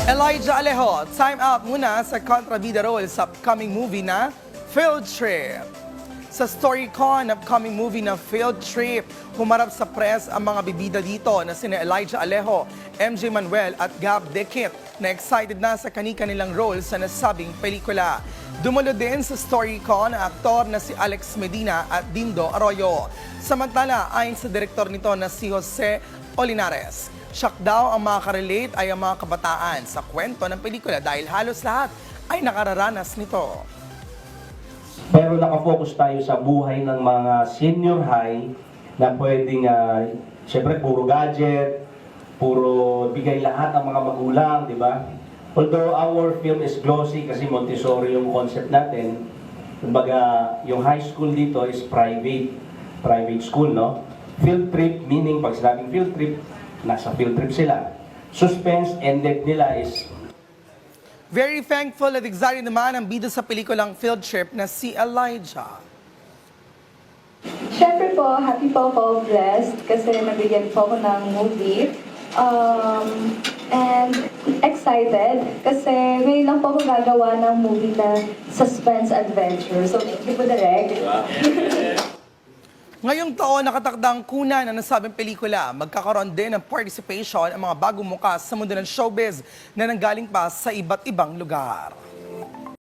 Elijah Alejo, time out muna sa kontrabida role sa upcoming movie na Field Trip. Sa StoryCon, upcoming movie na Field Trip, humarap sa press ang mga bibida dito na sina Elijah Alejo, MJ Manuel at Gab Dekit na excited na sa kani-kanilang role sa nasabing pelikula. Dumalo din sa StoryCon ang aktor na si Alex Medina at Dindo Arroyo. Samantala, ayon sa direktor nito na si Jose Olinares, shock daw ang makaka-relate ay ang mga kabataan sa kwento ng pelikula dahil halos lahat ay nakararanas nito. Pero nakafocus tayo sa buhay ng mga senior high na pwedeng, syempre, puro gadget, puro bigay lahat ang mga magulang, di ba? Although our film is glossy kasi Montessori yung concept natin, kumbaga yung high school dito is private school, no? Field trip, meaning pag sinabing field trip, nasa field trip sila. Suspense ended nila is Very thankful at excited naman ang bida sa pelikulang Field Trip na si Elijah. Siyempre po, happy po ako, blessed, kasi nabigyan po ako ng movie. And excited, kasi ngayon lang po ako gagawa ng movie na suspense adventure. So, thank you po, Direk. Ngayong taon, nakatakdang kuna na nasabing pelikula. Magkakaroon din ng participation ang mga bagong muka sa mundo ng showbiz na nanggaling pa sa iba't ibang lugar.